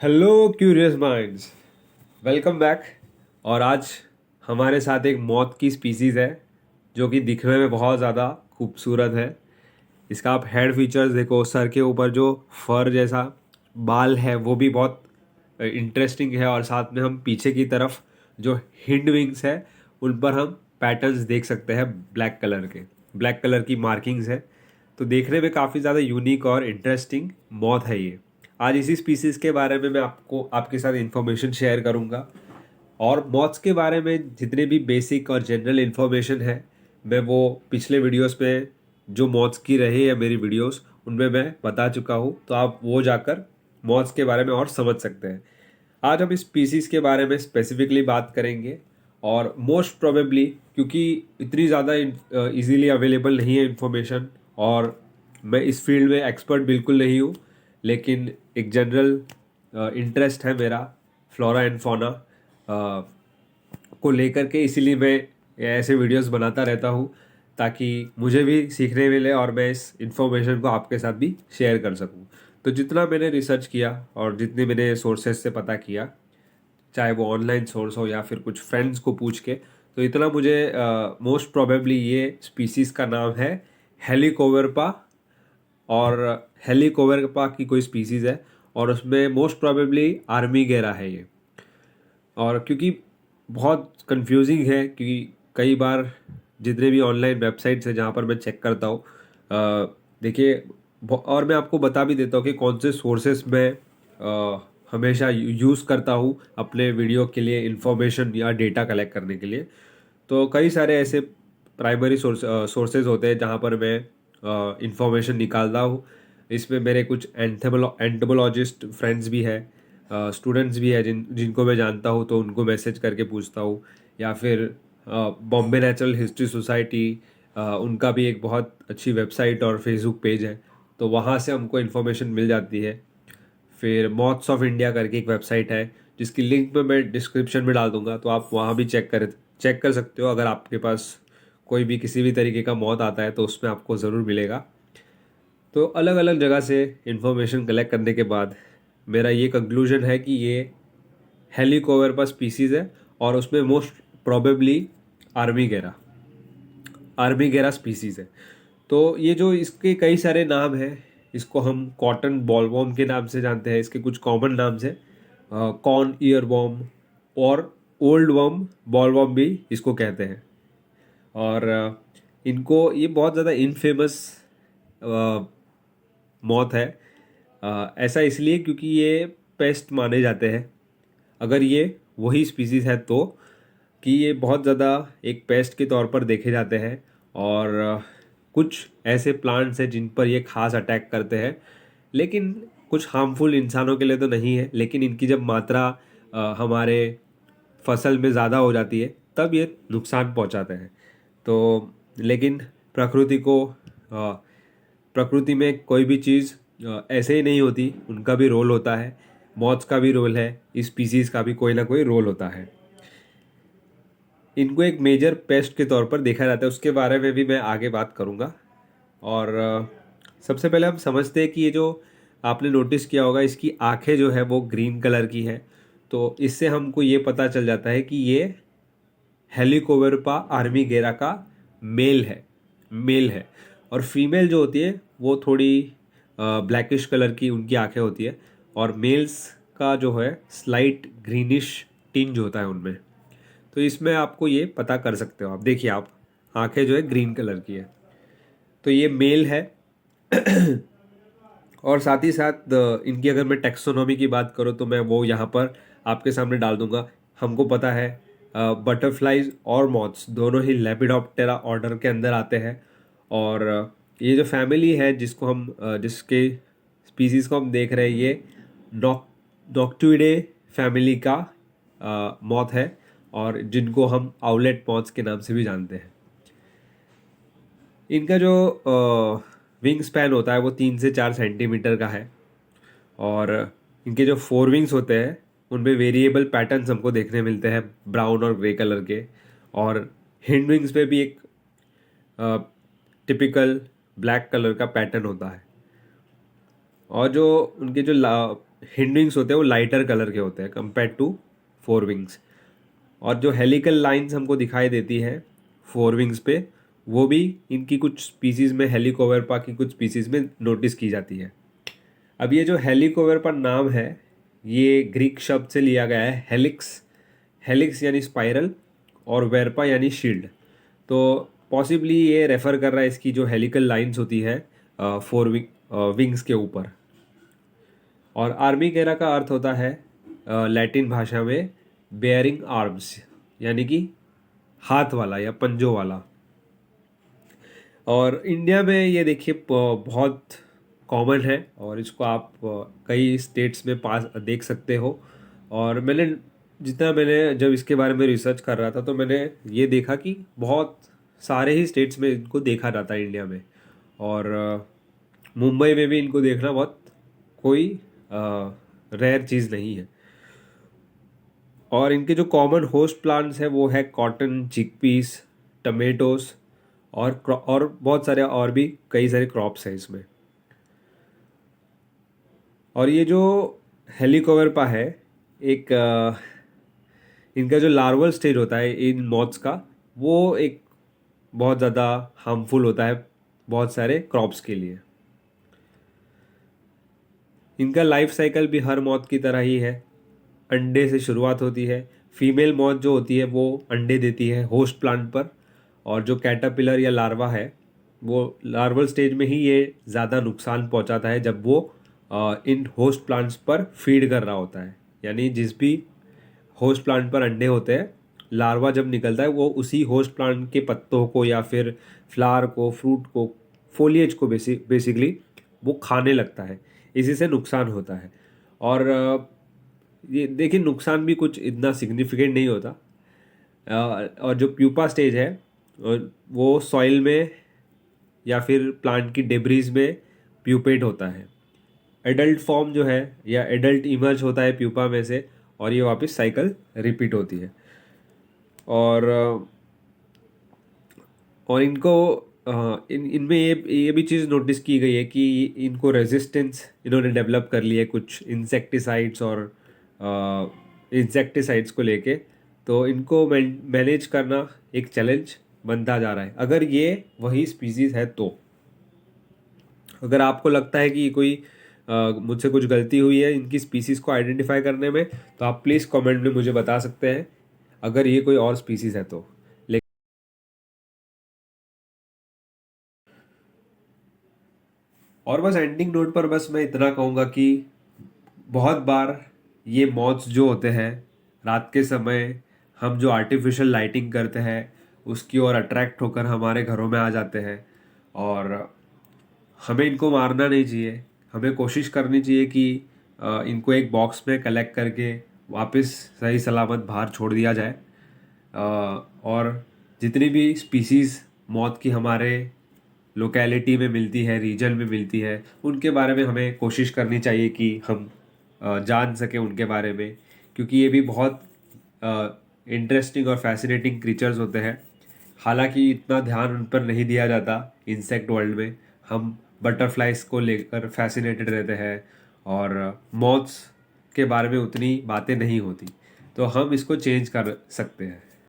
Hello curious minds, welcome back. और आज हमारे साथ एक मौत की स्पीसीज़ है जो कि दिखने में बहुत ज़्यादा खूबसूरत है। इसका आप हेड फीचर्स देखो, सर के ऊपर जो फर जैसा बाल है वो भी बहुत इंटरेस्टिंग है। और साथ में हम पीछे की तरफ जो हिंड विंग्स है उन पर हम पैटर्न्स देख सकते हैं, ब्लैक कलर की मार्किंग्स है। तो देखने में काफ़ी ज़्यादा यूनिक और इंटरेस्टिंग मौत है ये। आज इसी स्पीसीज़ के बारे में मैं आपको आपके साथ इन्फॉर्मेशन शेयर करूंगा। और मॉथ्स के बारे में जितने भी बेसिक और जनरल इन्फॉर्मेशन है मैं वो पिछले वीडियोस में जो मॉथ्स की रहे या मेरी वीडियोस उनमें मैं बता चुका हूँ, तो आप वो जाकर मॉथ्स के बारे में और समझ सकते हैं। आज हम इस स्पीसीज़ के बारे में स्पेसिफिकली बात करेंगे। और मोस्ट प्रोबेबली क्योंकि इतनी ज़्यादा इजीली अवेलेबल नहीं है इन्फॉर्मेशन, और मैं इस फील्ड में एक्सपर्ट बिल्कुल नहीं हूँ, लेकिन एक जनरल इंटरेस्ट है मेरा फ्लोरा एंड फौना को लेकर के, इसीलिए मैं ऐसे वीडियोस बनाता रहता हूँ ताकि मुझे भी सीखने मिले और मैं इस इन्फॉर्मेशन को आपके साथ भी शेयर कर सकूँ। तो जितना मैंने रिसर्च किया और जितने मैंने सोर्सेज से पता किया, चाहे वो ऑनलाइन सोर्स हो या फिर कुछ फ्रेंड्स को पूछ के, तो इतना मुझे मोस्ट प्रोबेबली ये स्पीसीज़ का नाम है हेलिकोवर्पा। और हेलिकोवर्पा की कोई स्पीसीज़ है और उसमें मोस्ट प्रोबेबली आर्मीगेरा है ये। और क्योंकि बहुत कंफ्यूजिंग है, क्योंकि कई बार जितने भी ऑनलाइन वेबसाइट्स हैं जहाँ पर मैं चेक करता हूँ, देखिए, और मैं आपको बता भी देता हूँ कि कौन से सोर्सेस मैं हमेशा यूज़ करता हूँ अपने वीडियो के लिए, इंफॉर्मेशन या डेटा कलेक्ट करने के लिए। तो कई सारे ऐसे प्राइमरी सोर्सेज होते हैं जहाँ पर मैं इंफॉर्मेशन निकालता हूँ। इसमें मेरे कुछ एंथोमोलॉजिस्ट फ्रेंड्स भी है, स्टूडेंट्स भी है जिनको मैं जानता हूँ, तो उनको मैसेज करके पूछता हूँ। या फिर बॉम्बे नेचुरल हिस्ट्री सोसाइटी, उनका भी एक बहुत अच्छी वेबसाइट और फेसबुक पेज है, तो वहाँ से हमको इन्फॉर्मेशन मिल जाती है। फिर मॉथ्स ऑफ इंडिया करके एक वेबसाइट है जिसकी लिंक मैं डिस्क्रिप्शन में डाल दूंगा, तो आप वहाँ भी चेक कर सकते हो। अगर आपके पास कोई भी किसी भी तरीके का मौत आता है तो उसमें आपको ज़रूर मिलेगा। तो अलग अलग जगह से इंफॉर्मेशन कलेक्ट करने के बाद मेरा ये कंक्लूजन है कि ये हेलिकोवर्पा स्पीसीज़ है और उसमें most probably armigera armigera species है। तो ये जो इसके कई सारे नाम हैं, इसको हम कॉटन बॉलवॉर्म के नाम से जानते हैं। इसके कुछ कॉमन नाम्स हैं, कॉर्न ईयर वॉर्म और ओल्ड वर्म बॉलवॉर्म भी इसको कहते हैं। और इनको ये बहुत ज़्यादा इनफेमस मौत है। ऐसा इसलिए क्योंकि ये पेस्ट माने जाते हैं, अगर ये वही स्पीसीज है तो, कि ये बहुत ज़्यादा एक पेस्ट के तौर पर देखे जाते हैं। और कुछ ऐसे प्लांट्स हैं जिन पर ये खास अटैक करते हैं, लेकिन कुछ हार्मफुल इंसानों के लिए तो नहीं है। लेकिन इनकी जब मात्रा हमारे फसल में ज़्यादा हो जाती है तब ये नुकसान पहुंचाते हैं। तो लेकिन प्रकृति को प्रकृति में कोई भी चीज़ ऐसे ही नहीं होती, उनका भी रोल होता है। मौत का भी रोल है, इस स्पीसीज़ का भी कोई ना कोई रोल होता है। इनको एक मेजर पेस्ट के तौर पर देखा जाता है, उसके बारे में भी मैं आगे बात करूँगा। और सबसे पहले हम समझते हैं कि ये जो आपने नोटिस किया होगा, इसकी आंखें जो है वो ग्रीन कलर की है। तो इससे हमको ये पता चल जाता है कि ये हेलिकोवर्पा आर्मीगेरा का मेल है। और फीमेल जो होती है वो थोड़ी ब्लैकिश कलर की उनकी आंखें होती है, और मेल्स का जो है स्लाइट ग्रीनिश टिंज होता है उनमें। तो इसमें आपको ये पता कर सकते हो, आप देखिए, आप आंखें जो है ग्रीन कलर की है, तो ये मेल है। और साथ ही साथ इनकी अगर मैं टेक्सोनॉमी की बात करूँ तो मैं वो यहाँ पर आपके सामने डाल दूंगा। हमको पता है बटरफ्लाइज और मॉथ्स दोनों ही लेपिडोप्टेरा ऑर्डर के अंदर आते हैं। और ये जो फैमिली है जिसको हम जिसके स्पीसीज़ को हम देख रहे हैं, ये नॉक्टुइडे फैमिली का मॉथ है, और जिनको हम आउलेट मॉथ्स के नाम से भी जानते हैं। इनका जो विंग स्पैन होता है वो 3 से 4 सेंटीमीटर का है। और इनके जो फोर विंग्स होते हैं उनमें वेरिएबल पैटर्न्स हमको देखने मिलते हैं, ब्राउन और ग्रे कलर के। और हिंड विंग्स पे भी एक टिपिकल ब्लैक कलर का पैटर्न होता है। और जो उनके जो हिंड विंग्स होते हैं वो लाइटर कलर के होते हैं कंपेयर टू फोर विंग्स। और जो हेलिकल लाइंस हमको दिखाई देती है फोर विंग्स पे, वो भी इनकी कुछ स्पीसीज़ में, हेलिकोवर्पा की कुछ स्पीसीज़ में नोटिस की जाती है। अब ये जो हेलिकोवर्पा नाम है, ये ग्रीक शब्द से लिया गया है, हेलिक्स। हेलिक्स यानी स्पाइरल और वेरपा यानी शील्ड। तो पॉसिबली ये रेफ़र कर रहा है इसकी जो हेलिकल लाइंस होती है फोर विंग्स के ऊपर। और आर्मिकेरा का अर्थ होता है लैटिन भाषा में बेयरिंग आर्म्स, यानी कि हाथ वाला या पंजों वाला। और इंडिया में ये देखिए बहुत कॉमन है और इसको आप कई स्टेट्स में पास देख सकते हो। और मैंने जब इसके बारे में रिसर्च कर रहा था तो मैंने ये देखा कि बहुत सारे ही स्टेट्स में इनको देखा जाता है इंडिया में। और मुंबई में भी इनको देखना बहुत कोई रेयर चीज़ नहीं है। और इनके जो कॉमन होस्ट प्लांट्स हैं वो है कॉटन, चिकपीस, टमेटोस और बहुत सारे और भी कई सारे क्रॉप्स हैं इसमें। और ये जो हेलिकोवर्पा है, एक इनका जो लार्वल स्टेज होता है इन मॉथ्स का, वो एक बहुत ज़्यादा हार्मफुल होता है बहुत सारे क्रॉप्स के लिए। इनका लाइफ साइकिल भी हर मॉथ की तरह ही है। अंडे से शुरुआत होती है। फीमेल मॉथ जो होती है वो अंडे देती है होस्ट प्लांट पर, और जो कैटरपिलर या लार्वा है वो लार्वल स्टेज में ही ये ज़्यादा नुकसान पहुंचाता है जब वो इन होस्ट प्लांट्स पर फीड कर रहा होता है। यानी जिस भी होस्ट प्लांट पर अंडे होते हैं, लार्वा जब निकलता है वो उसी होस्ट प्लांट के पत्तों को या फिर फ्लावर को, फ्रूट को, फोलिएज को बेसिकली वो खाने लगता है। इसी से नुकसान होता है। और ये देखिए नुकसान भी कुछ इतना सिग्निफिकेंट नहीं होता। और जो प्यूपा स्टेज है वो सॉइल में या फिर प्लांट की डेब्रीज में प्यूपेट होता है। एडल्ट फॉर्म जो है या एडल्ट इमर्ज होता है प्यूपा में से, और ये वापस साइकिल रिपीट होती है। और इनको इनमें ये भी चीज़ नोटिस की गई है कि इनको रेजिस्टेंस इन्होंने डेवलप कर लिया है कुछ इंसेक्टिसाइड्स और इंसेक्टिसाइड्स को लेके। तो इनको मैनेज करना एक चैलेंज बनता जा रहा है अगर ये वही स्पीसीज़ है तो। अगर आपको लगता है कि कोई मुझसे कुछ गलती हुई है इनकी स्पीसीज़ को आइडेंटिफाई करने में, तो आप प्लीज़ कमेंट में मुझे बता सकते हैं अगर ये कोई और स्पीसीज़ है तो। और बस एंडिंग नोट पर बस मैं इतना कहूँगा कि बहुत बार ये मॉथ्स जो होते हैं रात के समय, हम जो आर्टिफिशियल लाइटिंग करते हैं उसकी ओर अट्रैक्ट होकर हमारे घरों में आ जाते हैं। और हमें इनको मारना नहीं चाहिए। हमें कोशिश करनी चाहिए कि इनको एक बॉक्स में कलेक्ट करके वापस सही सलामत बाहर छोड़ दिया जाए। और जितनी भी स्पीसीज़ मौत की हमारे लोकेलिटी में मिलती है, रीजन में मिलती है, उनके बारे में हमें कोशिश करनी चाहिए कि हम जान सकें उनके बारे में, क्योंकि ये भी बहुत इंटरेस्टिंग और फैसिनेटिंग क्रीचर्स होते हैं। हालांकि इतना ध्यान उन पर नहीं दिया जाता इंसेक्ट वर्ल्ड में। हम बटरफ्लाइज को लेकर फैसिनेटेड रहते हैं और मॉथ्स के बारे में उतनी बातें नहीं होती। तो हम इसको चेंज कर सकते हैं।